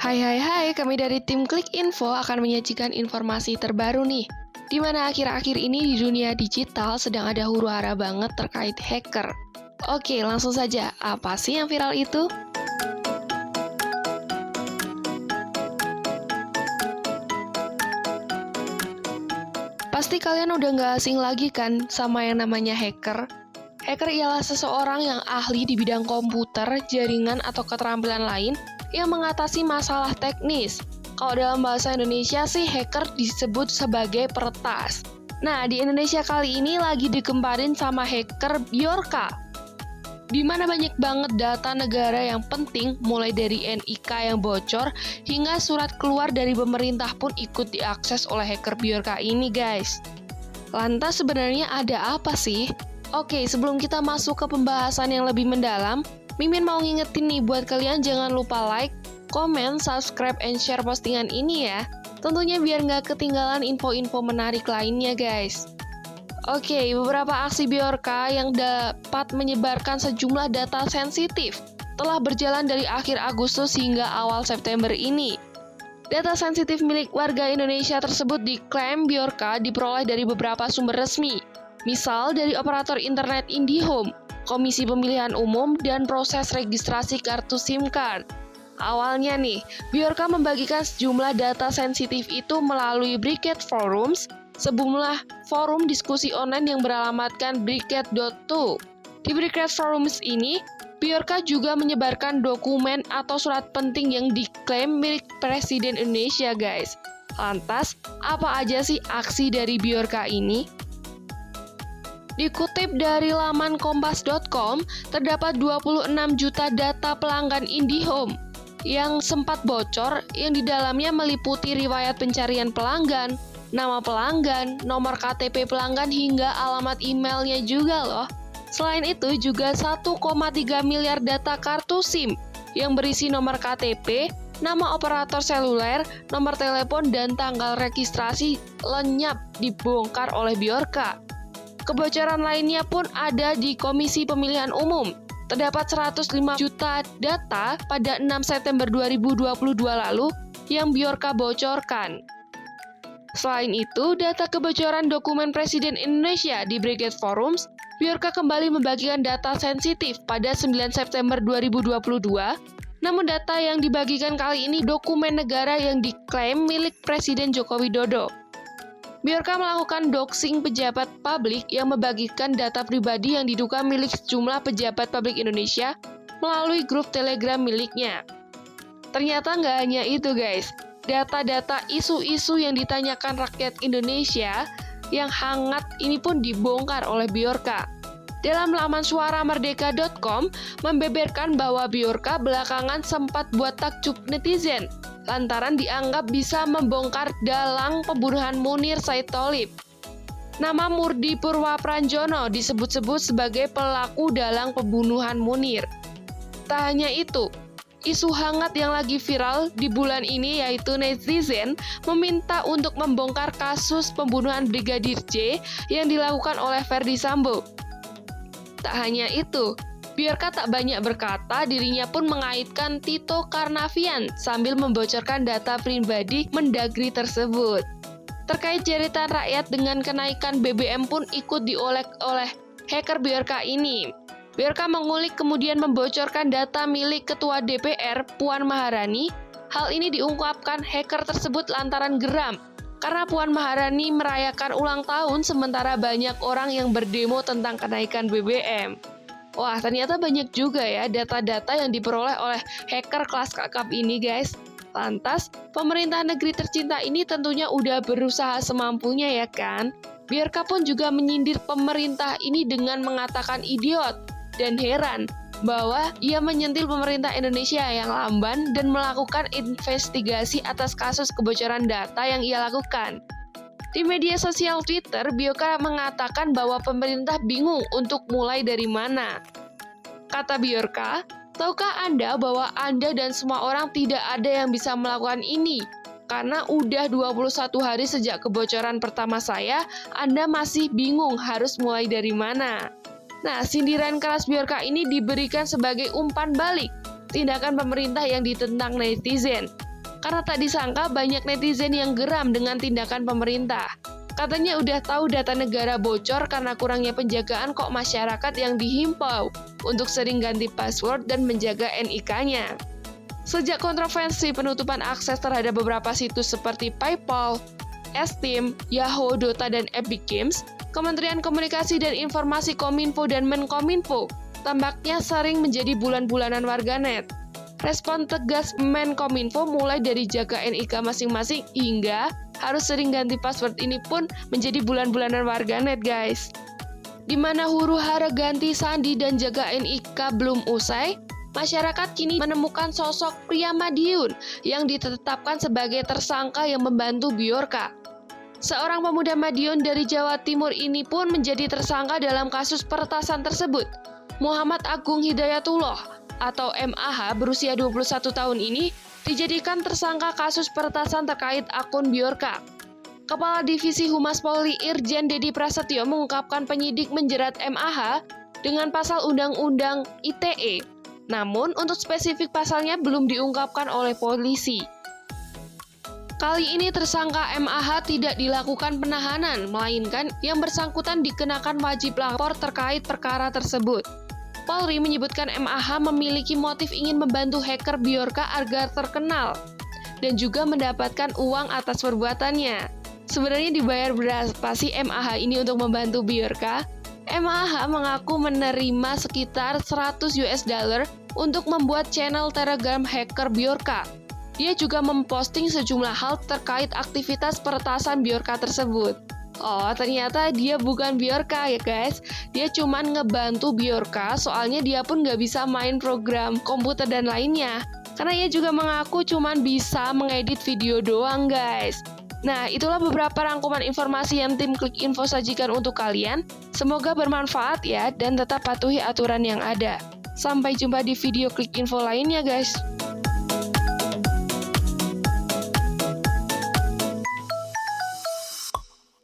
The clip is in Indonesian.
Hai, kami dari tim Klik Info akan menyajikan informasi terbaru nih. Di mana akhir-akhir ini di dunia digital sedang ada huru-hara banget terkait hacker. Oke, langsung saja. Apa sih yang viral itu? Pasti kalian udah nggak asing lagi kan sama yang namanya hacker? Hacker ialah seseorang yang ahli di bidang komputer, jaringan, atau keterampilan lain yang mengatasi masalah teknis. Kalau dalam bahasa Indonesia sih hacker disebut sebagai peretas. Nah, di Indonesia kali ini lagi dikemparin sama hacker Bjorka, di mana banyak banget data negara yang penting, mulai dari NIK yang bocor, hingga surat keluar dari pemerintah pun ikut diakses oleh hacker Bjorka ini, guys. Lantas sebenarnya ada apa sih? Oke, sebelum kita masuk ke pembahasan yang lebih mendalam, Mimin mau ngingetin nih buat kalian jangan lupa like, comment, subscribe, and share postingan ini ya. Tentunya biar nggak ketinggalan info-info menarik lainnya, guys. Oke, beberapa aksi Bjorka yang dapat menyebarkan sejumlah data sensitif telah berjalan dari akhir Agustus hingga awal September ini. Data sensitif milik warga Indonesia tersebut diklaim Bjorka diperoleh dari beberapa sumber resmi, misal dari operator internet IndiHome, Komisi Pemilihan Umum, dan proses registrasi kartu SIM card. Awalnya nih, Bjorka membagikan sejumlah data sensitif itu melalui Bricket Forums, sebuah forum diskusi online yang beralamatkan bricket.to. Di Bricket Forums ini, Bjorka juga menyebarkan dokumen atau surat penting yang diklaim milik Presiden Indonesia, guys. Lantas, apa aja sih aksi dari Bjorka ini? Dikutip dari laman kompas.com, terdapat 26 juta data pelanggan IndiHome yang sempat bocor, yang di dalamnya meliputi riwayat pencarian pelanggan, nama pelanggan, nomor KTP pelanggan, hingga alamat emailnya juga loh. Selain itu juga 1,3 miliar data kartu SIM yang berisi nomor KTP, nama operator seluler, nomor telepon, dan tanggal registrasi lenyap dibongkar oleh Bjorka. Kebocoran lainnya pun ada di Komisi Pemilihan Umum. Terdapat 105 juta data pada 6 September 2022 lalu yang Bjorka bocorkan. Selain itu, data kebocoran dokumen Presiden Indonesia di Bricket Forums, Bjorka kembali membagikan data sensitif pada 9 September 2022, namun data yang dibagikan kali ini dokumen negara yang diklaim milik Presiden Joko Widodo. Bjorka melakukan doxing pejabat publik yang membagikan data pribadi yang diduga milik sejumlah pejabat publik Indonesia melalui grup Telegram miliknya. Ternyata nggak hanya itu, guys. Data-data isu-isu yang ditanyakan rakyat Indonesia yang hangat ini pun dibongkar oleh Bjorka. Dalam laman suaramerdeka.com membeberkan bahwa Bjorka belakangan sempat buat takjub netizen lantaran dianggap bisa membongkar dalang pembunuhan Munir Said Tholib. Nama Murdi Purwapranjono disebut-sebut sebagai pelaku dalang pembunuhan Munir. Tak hanya itu, isu hangat yang lagi viral di bulan ini yaitu netizen meminta untuk membongkar kasus pembunuhan Brigadir J yang dilakukan oleh Ferdy Sambo. Tak hanya itu, Bjorka tak banyak berkata, dirinya pun mengaitkan Tito Karnavian sambil membocorkan data pribadi Mendagri tersebut. Terkait jeritan rakyat dengan kenaikan BBM pun ikut diolek oleh hacker Bjorka ini. Bjorka mengulik kemudian membocorkan data milik Ketua DPR Puan Maharani. Hal ini diungkapkan hacker tersebut lantaran geram karena Puan Maharani merayakan ulang tahun sementara banyak orang yang berdemo tentang kenaikan BBM. Wah, ternyata banyak juga ya data-data yang diperoleh oleh hacker kelas kakap ini, guys. Lantas, pemerintah negeri tercinta ini tentunya udah berusaha semampunya ya kan? Bjorka pun juga menyindir pemerintah ini dengan mengatakan idiot dan heran bahwa ia menyentil pemerintah Indonesia yang lamban dan melakukan investigasi atas kasus kebocoran data yang ia lakukan. Di media sosial Twitter, Bjorka mengatakan bahwa pemerintah bingung untuk mulai dari mana. Kata Bjorka, tahukah Anda bahwa Anda dan semua orang tidak ada yang bisa melakukan ini? Karena udah 21 hari sejak kebocoran pertama saya, Anda masih bingung harus mulai dari mana. Nah, sindiran keras Bjorka ini diberikan sebagai umpan balik tindakan pemerintah yang ditentang netizen. karena tak disangka banyak netizen yang geram dengan tindakan pemerintah. Katanya udah tahu data negara bocor karena kurangnya penjagaan, kok masyarakat yang dihimbau untuk sering ganti password dan menjaga NIK-nya. Sejak kontroversi penutupan akses terhadap beberapa situs seperti PayPal, Steam, Yahoo, Dota, dan Epic Games, Kementerian Komunikasi dan Informasi Kominfo dan Menkominfo tampaknya sering menjadi bulan-bulanan warganet. Respon tegas Menkominfo mulai dari jaga NIK masing-masing hingga harus sering ganti password ini pun menjadi bulan-bulanan warganet, guys. Di mana huru-hara ganti sandi dan jaga NIK belum usai, masyarakat kini menemukan sosok pria Madiun yang ditetapkan sebagai tersangka yang membantu Bjorka. Seorang pemuda Madiun dari Jawa Timur ini pun menjadi tersangka dalam kasus peretasan tersebut. Muhammad Agung Hidayatullah atau MAH berusia 21 tahun ini dijadikan tersangka kasus peretasan terkait akun Bjorka. Kepala Divisi Humas Polri Irjen Dedi Prasetyo mengungkapkan penyidik menjerat MAH dengan pasal Undang-Undang ITE. Namun untuk spesifik pasalnya belum diungkapkan oleh polisi. Kali ini tersangka MAH tidak dilakukan penahanan, melainkan yang bersangkutan dikenakan wajib lapor terkait perkara tersebut. Polri menyebutkan MAH memiliki motif ingin membantu hacker Bjorka agar terkenal dan juga mendapatkan uang atas perbuatannya. Sebenarnya dibayar berapa sih MAH ini untuk membantu Bjorka? MAH mengaku menerima sekitar $100 untuk membuat channel Telegram hacker Bjorka. Dia juga memposting sejumlah hal terkait aktivitas peretasan Bjorka tersebut. Oh, ternyata dia bukan Bjorka ya guys. Dia cuman ngebantu Bjorka, soalnya dia pun nggak bisa main program komputer dan lainnya. Karena ia juga mengaku cuman bisa mengedit video doang, guys. Nah, itulah beberapa rangkuman informasi yang tim Klik Info sajikan untuk kalian. Semoga bermanfaat ya, dan tetap patuhi aturan yang ada. Sampai jumpa di video Klik Info lainnya, guys.